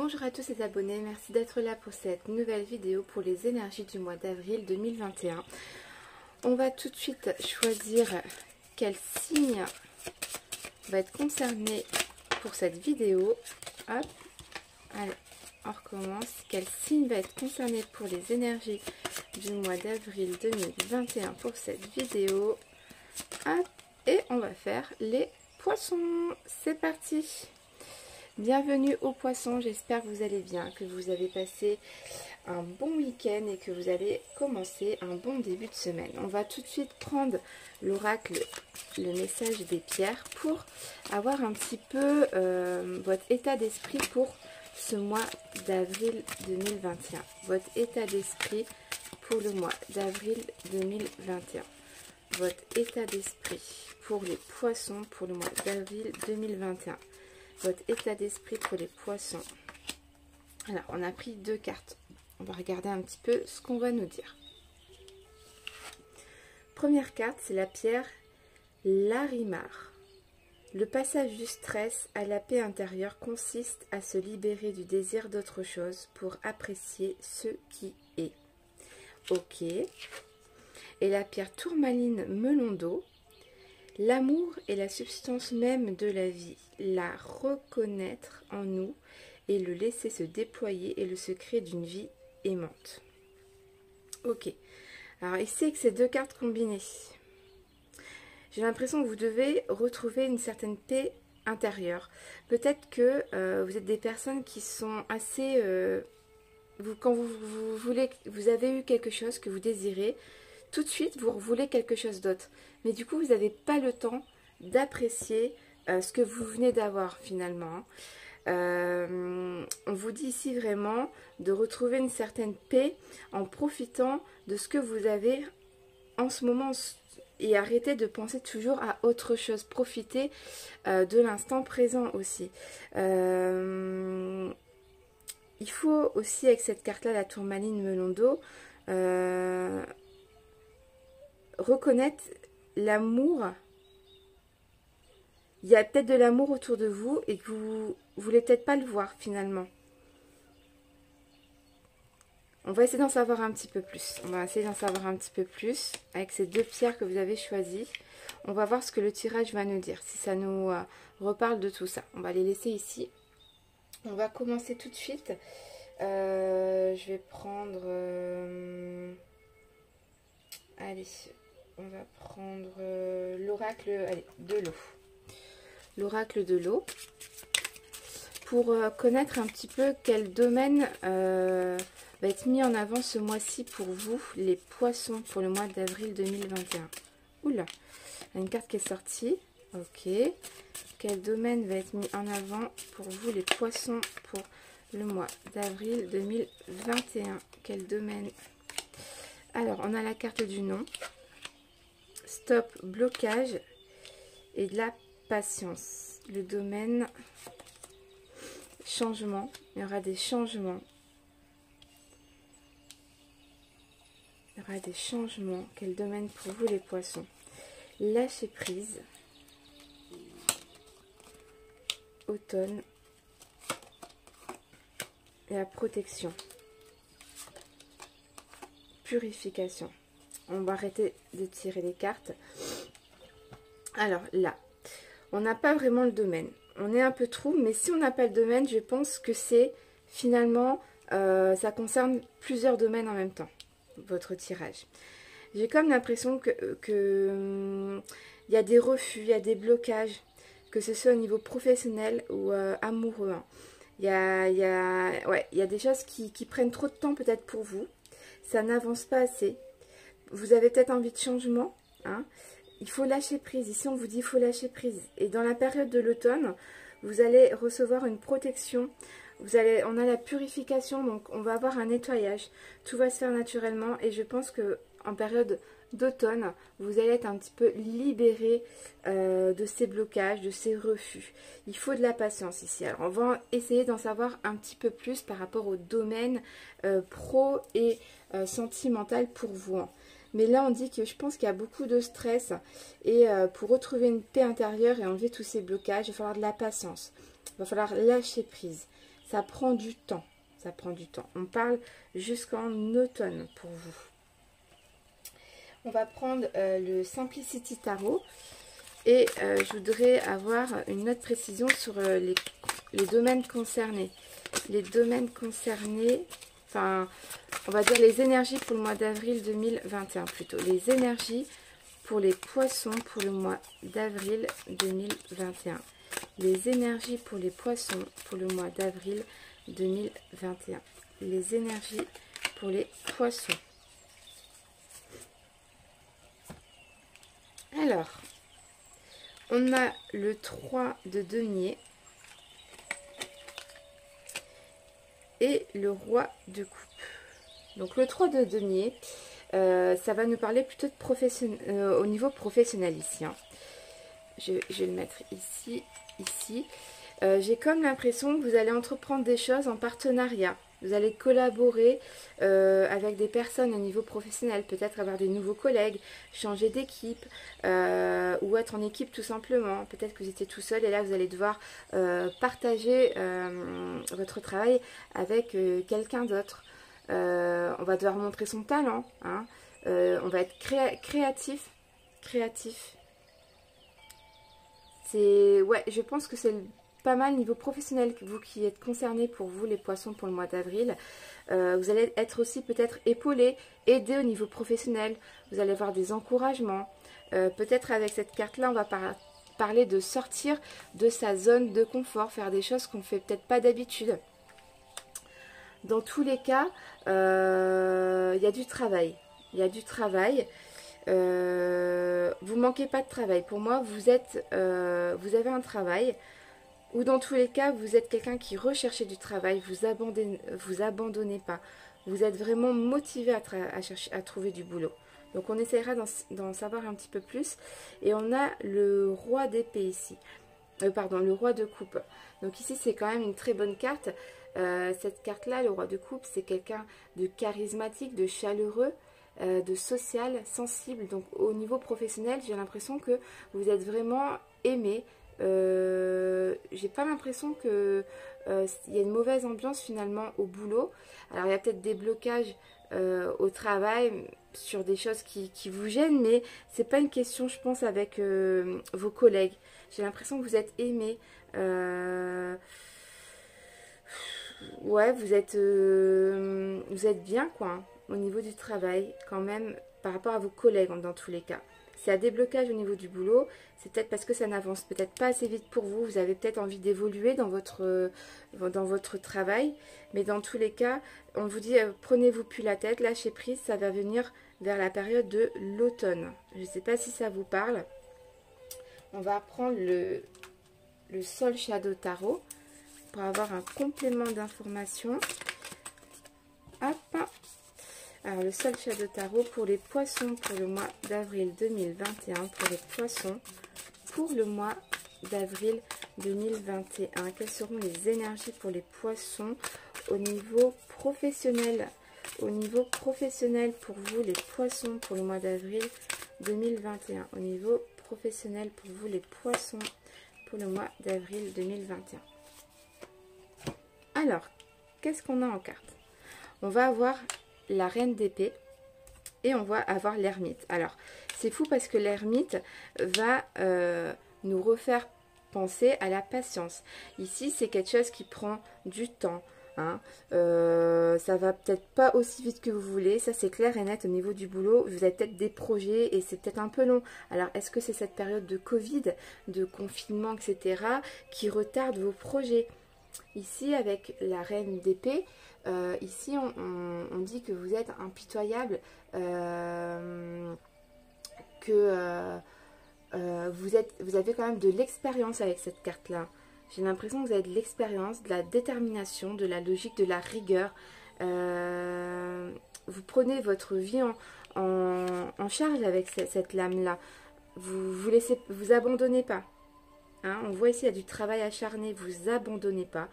Bonjour à tous les abonnés, merci d'être là pour cette nouvelle vidéo pour les énergies du mois d'avril 2021. On va tout de suite choisir quel signe va être concerné pour cette vidéo. Hop, allez, on recommence. Quel signe va être concerné pour les énergies du mois d'avril 2021 pour cette vidéo. Hop, et on va faire les poissons. C'est parti! Bienvenue aux poissons, j'espère que vous allez bien, que vous avez passé un bon week-end et que vous allez commencer un bon début de semaine. On va tout de suite prendre l'oracle, le message des pierres pour avoir un petit peu votre état d'esprit pour ce mois d'avril 2021. Votre état d'esprit pour le mois d'avril 2021. Votre état d'esprit pour les poissons pour le mois d'avril 2021. Votre état d'esprit pour les poissons. Alors, on a pris deux cartes. On va regarder un petit peu ce qu'on va nous dire. Première carte, c'est la pierre Larimar. Le passage du stress à la paix intérieure consiste à se libérer du désir d'autre chose pour apprécier ce qui est. Ok. Et la pierre tourmaline melon d'eau. L'amour est la substance même de la vie. La reconnaître en nous et le laisser se déployer est le secret d'une vie aimante. Ok. Alors ici, avec ces deux cartes combinées, j'ai l'impression que vous devez retrouver une certaine paix intérieure. Peut-être que vous êtes des personnes qui sont assez... quand vous avez eu quelque chose que vous désirez, tout de suite, vous voulez quelque chose d'autre. Mais du coup, vous n'avez pas le temps d'apprécier ce que vous venez d'avoir finalement. On vous dit ici vraiment de retrouver une certaine paix en profitant de ce que vous avez en ce moment et arrêtez de penser toujours à autre chose. Profitez de l'instant présent aussi. Il faut aussi, avec cette carte-là, la tourmaline melon d'eau, reconnaître l'amour. Il y a peut-être de l'amour autour de vous et que vous voulez peut-être pas le voir finalement. On va essayer d'en savoir un petit peu plus. On va essayer d'en savoir un petit peu plus avec ces deux pierres que vous avez choisies. On va voir ce que le tirage va nous dire, si ça nous reparle de tout ça. On va les laisser ici. On va commencer tout de suite. Je vais prendre... allez... On va prendre l'oracle de l'eau. L'oracle de l'eau. Pour connaître un petit peu quel domaine va être mis en avant ce mois-ci pour vous, les poissons, pour le mois d'avril 2021. Oula, il y a une carte qui est sortie. Ok. Quel domaine va être mis en avant pour vous, les poissons, pour le mois d'avril 2021? Quel domaine? Alors, on a la carte du nom. Stop, blocage et de la patience. Le domaine changement. Il y aura des changements. Il y aura des changements. Quel domaine pour vous les poissons? Lâcher prise. Automne. Et la protection. Purification. On va arrêter de tirer les cartes. Alors là, on n'a pas vraiment le domaine. On est un peu trou, mais si on n'a pas le domaine, je pense que c'est finalement, ça concerne plusieurs domaines en même temps, votre tirage. J'ai comme l'impression que y a des refus, il y a des blocages, que ce soit au niveau professionnel ou amoureux. Hein. Il y a des choses qui prennent trop de temps peut-être pour vous. Ça n'avance pas assez. Vous avez peut-être envie de changement, hein. Il faut lâcher prise. Ici, on vous dit qu'il faut lâcher prise. Et dans la période de l'automne, vous allez recevoir une protection. On a la purification, donc on va avoir un nettoyage. Tout va se faire naturellement. Et je pense qu'en période d'automne, vous allez être un petit peu libéré de ces blocages, de ces refus. Il faut de la patience ici. Alors, on va essayer d'en savoir un petit peu plus par rapport au domaine pro et sentimental pour vous. Hein. Mais là, on dit que je pense qu'il y a beaucoup de stress. Et pour retrouver une paix intérieure et enlever tous ces blocages, il va falloir de la patience. Il va falloir lâcher prise. ça prend du temps. Ça prend du temps. On parle jusqu'en automne pour vous. On va prendre le Simplicity Tarot. Et je voudrais avoir une autre précision sur les domaines concernés. Les domaines concernés, enfin, on va dire les énergies pour le mois d'avril 2021 plutôt. Les énergies pour les poissons pour le mois d'avril 2021. Les énergies pour les poissons pour le mois d'avril 2021. Les énergies pour les poissons. Alors, on a le 3 de denier et le roi de coupe. Donc le 3 de denier, ça va nous parler plutôt de au niveau professionnel ici. Hein. Je vais le mettre ici, ici. J'ai comme l'impression que vous allez entreprendre des choses en partenariat. Vous allez collaborer avec des personnes au niveau professionnel, peut-être avoir des nouveaux collègues, changer d'équipe ou être en équipe tout simplement. Peut-être que vous étiez tout seul et là vous allez devoir partager votre travail avec quelqu'un d'autre. On va devoir montrer son talent. Hein. On va être créatif. Ouais, je pense que c'est pas mal niveau professionnel, vous qui êtes concernés pour vous les poissons pour le mois d'avril. Vous allez être aussi peut-être épaulé, aidé au niveau professionnel. Vous allez avoir des encouragements. Peut-être avec cette carte là on va parler de sortir de sa zone de confort, faire des choses qu'on ne fait peut-être pas d'habitude. Dans tous les cas, il y a du travail. Il y a du travail. Vous manquez pas de travail. Pour moi, vous avez un travail. Ou dans tous les cas, vous êtes quelqu'un qui recherchez du travail, vous abandonnez pas. Vous êtes vraiment motivé à trouver du boulot. Donc on essaiera d'en savoir un petit peu plus. Et on a le roi d'épée ici. Pardon, le roi de coupe. Donc ici, c'est quand même une très bonne carte. Cette carte-là, le roi de coupe, c'est quelqu'un de charismatique, de chaleureux, de social, sensible. Donc au niveau professionnel, j'ai l'impression que vous êtes vraiment aimé. J'ai pas l'impression que il y a une mauvaise ambiance finalement au boulot. Alors il y a peut-être des blocages au travail sur des choses qui vous gênent, mais c'est pas une question, je pense, avec vos collègues. J'ai l'impression que vous êtes aimé. Ouais, vous êtes bien quoi, hein, au niveau du travail quand même par rapport à vos collègues dans tous les cas. S'il y a des blocages au niveau du boulot, c'est peut-être parce que ça n'avance peut-être pas assez vite pour vous. Vous avez peut-être envie d'évoluer dans votre travail. Mais dans tous les cas, on vous dit, prenez-vous plus la tête, lâchez prise, ça va venir vers la période de l'automne. Je ne sais pas si ça vous parle. On va prendre le Soul Shadow Tarot pour avoir un complément d'information. Hop. Alors, le Soul Shadow Tarot pour les poissons pour le mois d'avril 2021. Pour les poissons pour le mois d'avril 2021. Quelles seront les énergies pour les poissons au niveau professionnel? Au niveau professionnel pour vous, les poissons pour le mois d'avril 2021. Au niveau professionnel pour vous, les poissons pour le mois d'avril 2021. Alors, qu'est-ce qu'on a en carte? On va avoir la reine d'épée et on va avoir l'ermite. Alors c'est fou parce que l'ermite va nous refaire penser à la patience. Ici c'est quelque chose qui prend du temps, hein. Ça va peut-être pas aussi vite que vous voulez, ça c'est clair et net. Au niveau du boulot, vous avez peut-être des projets et c'est peut-être un peu long. Alors est-ce que c'est cette période de Covid, de confinement, etc. qui retarde vos projets? Ici avec la reine d'épée, ici on dit que vous êtes impitoyable, que vous avez quand même de l'expérience avec cette carte là. J'ai l'impression que vous avez de l'expérience, de la détermination, de la logique, de la rigueur. Vous prenez votre vie en charge avec cette lame là. Vous abandonnez pas. Hein, on voit ici, il y a du travail acharné, vous abandonnez pas,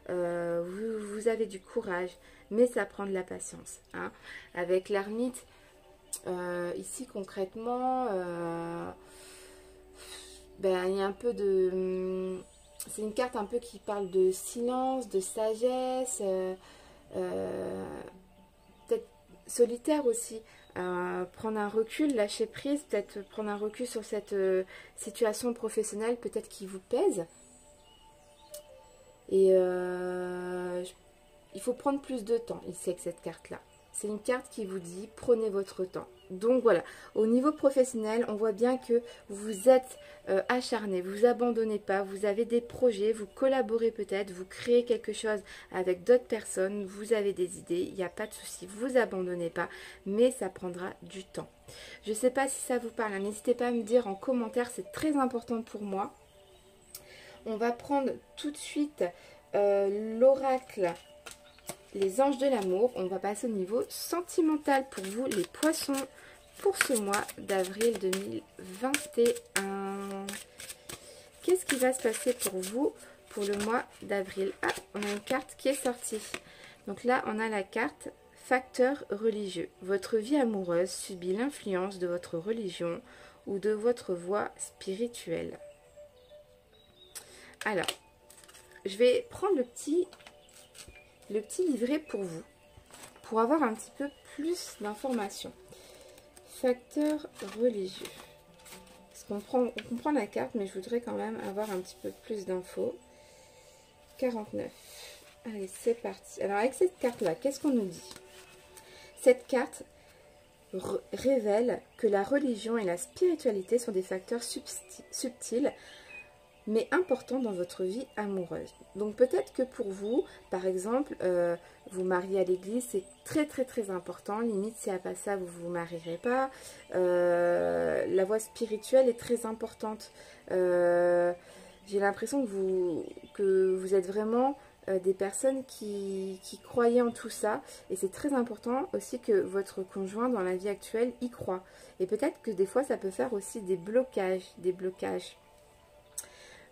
vous avez du courage, mais ça prend de la patience. Hein. Avec l'ermite, ici concrètement, il y a un peu de... c'est une carte un peu qui parle de silence, de sagesse, peut-être solitaire aussi. Prendre un recul, lâcher prise, peut-être prendre un recul sur cette situation professionnelle peut-être qui vous pèse. Et il faut prendre plus de temps ici avec cette carte-là. C'est une carte qui vous dit prenez votre temps. Donc voilà, au niveau professionnel, on voit bien que vous êtes acharné, vous vous abandonnez pas, vous avez des projets, vous collaborez peut-être, vous créez quelque chose avec d'autres personnes, vous avez des idées, il n'y a pas de souci, vous abandonnez pas, mais ça prendra du temps. Je ne sais pas si ça vous parle, n'hésitez pas à me dire en commentaire, c'est très important pour moi. On va prendre tout de suite l'oracle, les anges de l'amour. On va passer au niveau sentimental pour vous, les poissons, pour ce mois d'avril 2021. Qu'est-ce qui va se passer pour vous pour le mois d'avril? Ah, on a une carte qui est sortie. Donc là, on a la carte facteur religieux. Votre vie amoureuse subit l'influence de votre religion ou de votre voie spirituelle. Alors, je vais prendre le petit livret pour vous, pour avoir un petit peu plus d'informations. Facteur religieux. Parce qu'on comprend la carte, mais je voudrais quand même avoir un petit peu plus d'infos. 49. Allez, c'est parti. Alors, avec cette carte-là, qu'est-ce qu'on nous dit? Cette carte révèle que la religion et la spiritualité sont des facteurs subtils, mais important dans votre vie amoureuse. Donc peut-être que pour vous, par exemple, vous mariez à l'église, c'est très très très important. Limite, si à pas ça, vous ne vous marierez pas. La voie spirituelle est très importante. J'ai l'impression que vous êtes vraiment des personnes qui croyaient en tout ça. Et c'est très important aussi que votre conjoint dans la vie actuelle y croit. Et peut-être que des fois, ça peut faire aussi des blocages.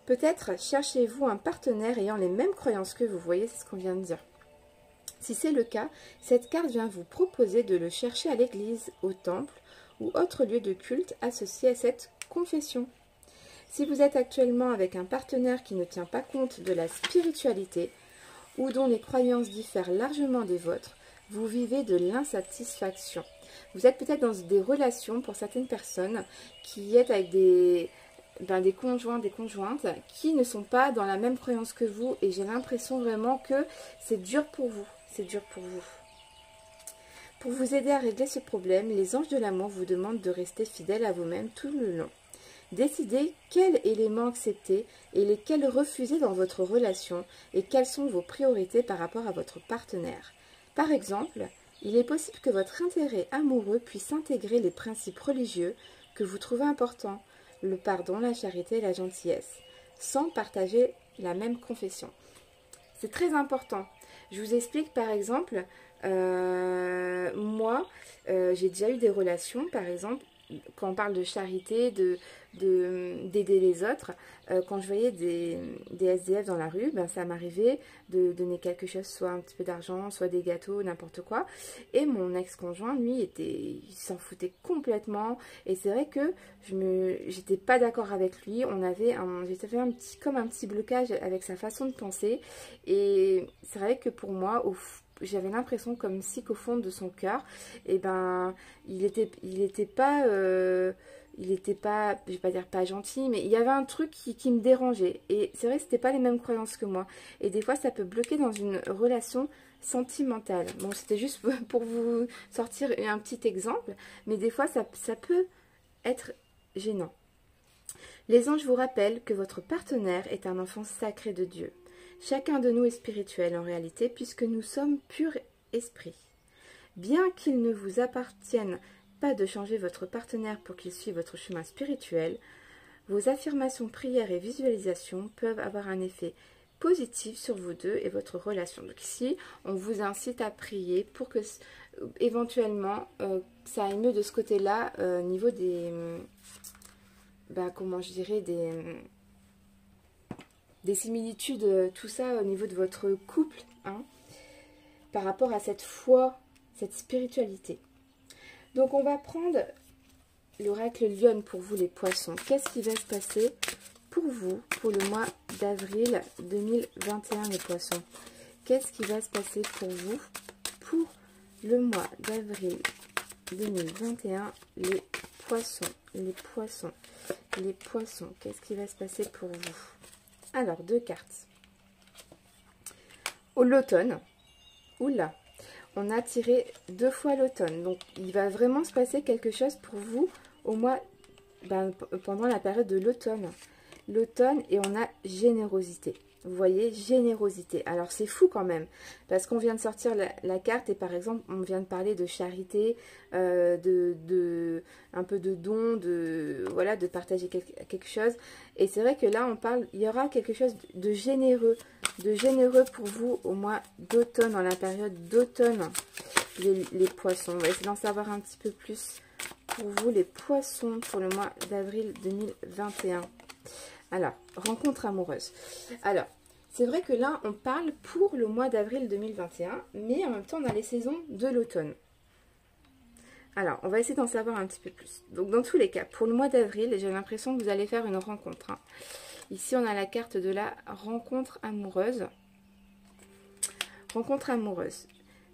Peut-être cherchez-vous un partenaire ayant les mêmes croyances que vous. Voyez, c'est ce qu'on vient de dire. Si c'est le cas, cette carte vient vous proposer de le chercher à l'église, au temple ou autre lieu de culte associé à cette confession. Si vous êtes actuellement avec un partenaire qui ne tient pas compte de la spiritualité ou dont les croyances diffèrent largement des vôtres, vous vivez de l'insatisfaction. Vous êtes peut-être dans des relations pour certaines personnes qui êtes avec des conjoints, des conjointes qui ne sont pas dans la même croyance que vous, et j'ai l'impression vraiment que c'est dur pour vous, Pour vous aider à régler ce problème, les anges de l'amour vous demandent de rester fidèle à vous-même tout le long. Décidez quels éléments accepter et lesquels refuser dans votre relation et quelles sont vos priorités par rapport à votre partenaire. Par exemple, il est possible que votre intérêt amoureux puisse intégrer les principes religieux que vous trouvez importants, le pardon, la charité et la gentillesse, sans partager la même confession. C'est très important. Je vous explique par exemple, moi, j'ai déjà eu des relations, par exemple, quand on parle de charité, d'aider les autres, quand je voyais des SDF dans la rue, ben ça m'arrivait de donner quelque chose, soit un petit peu d'argent, soit des gâteaux, n'importe quoi. Et mon ex-conjoint, lui, il s'en foutait complètement. Et c'est vrai que j'étais pas d'accord avec lui. J'étais fait comme un petit blocage avec sa façon de penser. Et c'est vrai que pour moi, j'avais l'impression comme si qu'au fond de son cœur, et ben, il était pas, je vais pas dire pas gentil, mais il y avait un truc qui me dérangeait. Et c'est vrai que c'était pas les mêmes croyances que moi. Et des fois, ça peut bloquer dans une relation sentimentale. Bon, c'était juste pour vous sortir un petit exemple, mais des fois, ça peut être gênant. Les anges vous rappellent que votre partenaire est un enfant sacré de Dieu. Chacun de nous est spirituel en réalité, puisque nous sommes pur esprit. Bien qu'il ne vous appartienne pas de changer votre partenaire pour qu'il suive votre chemin spirituel, vos affirmations, prières et visualisations peuvent avoir un effet positif sur vous deux et votre relation. Donc ici, on vous incite à prier pour que éventuellement ça aille mieux de ce côté-là, au niveau des... comment je dirais, des similitudes, tout ça au niveau de votre couple, hein, par rapport à cette foi, cette spiritualité. Donc on va prendre l'oracle Lionne pour vous les poissons. Qu'est-ce qui va se passer pour vous, pour le mois d'avril 2021, les poissons, qu'est-ce qui va se passer pour vous pour le mois d'avril 2021, les poissons, les poissons, les poissons, qu'est-ce qui va se passer pour vous? Alors, 2 cartes. L'automne, oula, on a tiré 2 fois l'automne, donc il va vraiment se passer quelque chose pour vous au mois, pendant la période de l'automne. L'automne, et on a générosité. Vous voyez, générosité. Alors, c'est fou quand même, parce qu'on vient de sortir la carte, et par exemple, on vient de parler de charité, un peu de don, voilà, de partager quelque chose. Et c'est vrai que là, on parle, il y aura quelque chose de généreux pour vous au mois d'automne, dans la période d'automne, les poissons. On va essayer d'en savoir un petit peu plus pour vous, les poissons, pour le mois d'avril 2021. Alors, rencontre amoureuse. Alors, c'est vrai que là, on parle pour le mois d'avril 2021, mais en même temps, on a les saisons de l'automne. Alors, on va essayer d'en savoir un petit peu plus. Donc, dans tous les cas, pour le mois d'avril, j'ai l'impression que vous allez faire une rencontre. Hein. Ici, on a la carte de la rencontre amoureuse. Rencontre amoureuse.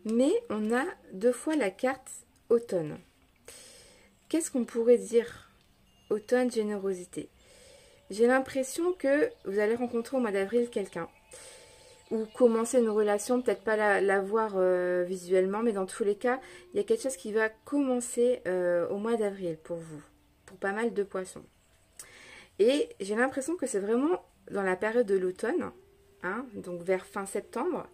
Mais on a 2 fois la carte automne. Qu'est-ce qu'on pourrait dire? Automne, générosité. J'ai l'impression que vous allez rencontrer au mois d'avril quelqu'un. Ou commencer une relation, peut-être pas la voir visuellement, mais dans tous les cas, il y a quelque chose qui va commencer au mois d'avril pour vous. Pour pas mal de poissons. Et j'ai l'impression que c'est vraiment dans la période de l'automne, hein, donc vers fin septembre,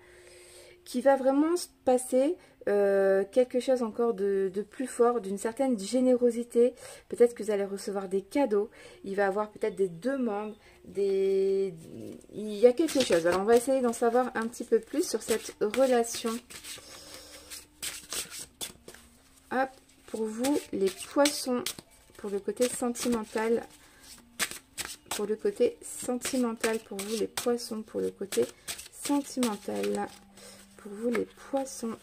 qui va vraiment se passer quelque chose encore de plus fort, d'une certaine générosité. Peut-être que vous allez recevoir des cadeaux, il va y avoir peut-être des demandes, il y a quelque chose. Alors on va essayer d'en savoir un petit peu plus sur cette relation. Hop, pour vous les poissons, pour le côté sentimental. Pour le côté sentimental, pour vous les poissons, pour le côté sentimental. Pour vous les poissons,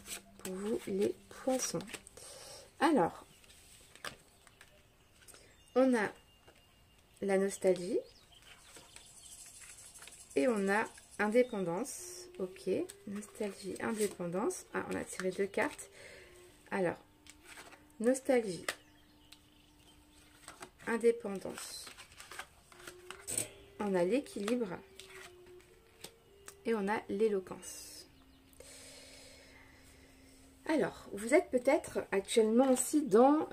pour vous les poissons. Alors, on a la nostalgie et on a indépendance. Ok, nostalgie, indépendance. Ah, on a tiré 2 cartes. Alors, nostalgie, indépendance. On a l'équilibre et on a l'éloquence. Alors, vous êtes peut-être actuellement aussi dans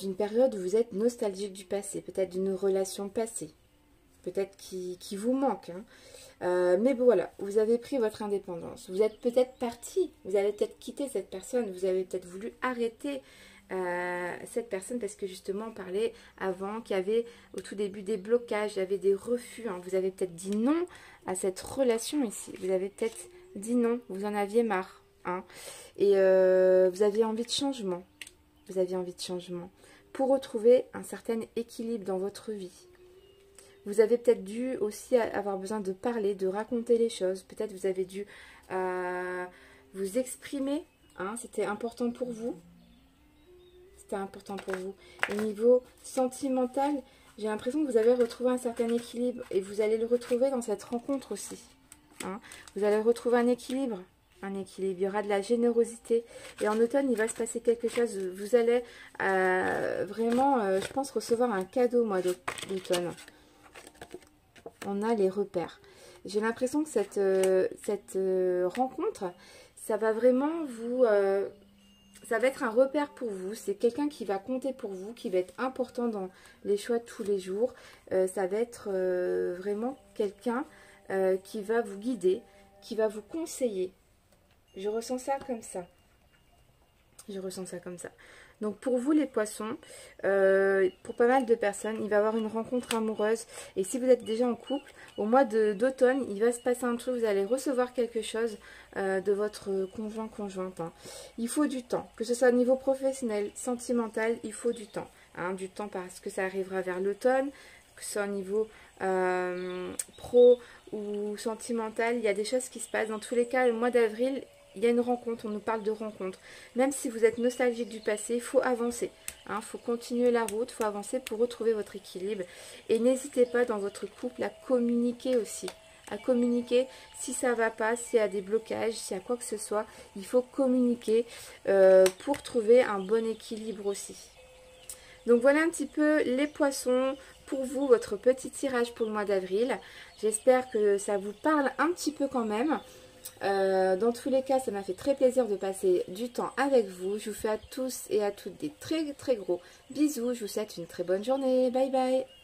une période où vous êtes nostalgique du passé, peut-être d'une relation passée, peut-être qui vous manque. Hein. Mais bon, voilà, vous avez pris votre indépendance. Vous êtes peut-être parti, vous avez peut-être quitté cette personne, vous avez peut-être voulu arrêter cette personne parce que justement on parlait avant qu'il y avait au tout début des blocages, il y avait des refus. Hein. Vous avez peut-être dit non à cette relation ici, vous avez peut-être dit non, vous en aviez marre. Hein. Et vous aviez envie de changement. Vous aviez envie de changement pour retrouver un certain équilibre dans votre vie. Vous avez peut-être dû aussi avoir besoin de parler, de raconter les choses. Peut-être vous avez dû vous exprimer. Hein, c'était important pour vous. C'était important pour vous. Au niveau sentimental, j'ai l'impression que vous avez retrouvé un certain équilibre. Et vous allez le retrouver dans cette rencontre aussi. Hein. Vous allez retrouver un équilibre. Il y aura de la générosité. Et en automne, il va se passer quelque chose. Vous allez vraiment, je pense, recevoir un cadeau au mois d'automne. On a les repères. J'ai l'impression que cette rencontre, ça va vraiment vous... ça va être un repère pour vous. C'est quelqu'un qui va compter pour vous, qui va être important dans les choix de tous les jours. Ça va être vraiment quelqu'un qui va vous guider, qui va vous conseiller. Je ressens ça comme ça. Je ressens ça comme ça. Donc pour vous les poissons, pour pas mal de personnes, il va y avoir une rencontre amoureuse. Et si vous êtes déjà en couple, au mois d'automne, il va se passer un truc. Vous allez recevoir quelque chose de votre conjointe. Hein. Il faut du temps. Que ce soit au niveau professionnel, sentimental, il faut du temps. Hein, du temps parce que ça arrivera vers l'automne. Que ce soit au niveau pro ou sentimental, il y a des choses qui se passent. Dans tous les cas, le mois d'avril... Il y a une rencontre, on nous parle de rencontre. Même si vous êtes nostalgique du passé, il faut avancer. Hein, faut continuer la route, faut avancer pour retrouver votre équilibre. Et n'hésitez pas dans votre couple à communiquer aussi. À communiquer si ça va pas, s'il y a des blocages, s'il y a quoi que ce soit. Il faut communiquer pour trouver un bon équilibre aussi. Donc voilà un petit peu les poissons pour vous, votre petit tirage pour le mois d'avril. J'espère que ça vous parle un petit peu quand même. Dans tous les cas, ça m'a fait très plaisir de passer du temps avec vous. Je vous fais à tous et à toutes des très très gros bisous. Je vous souhaite une très bonne journée. Bye bye.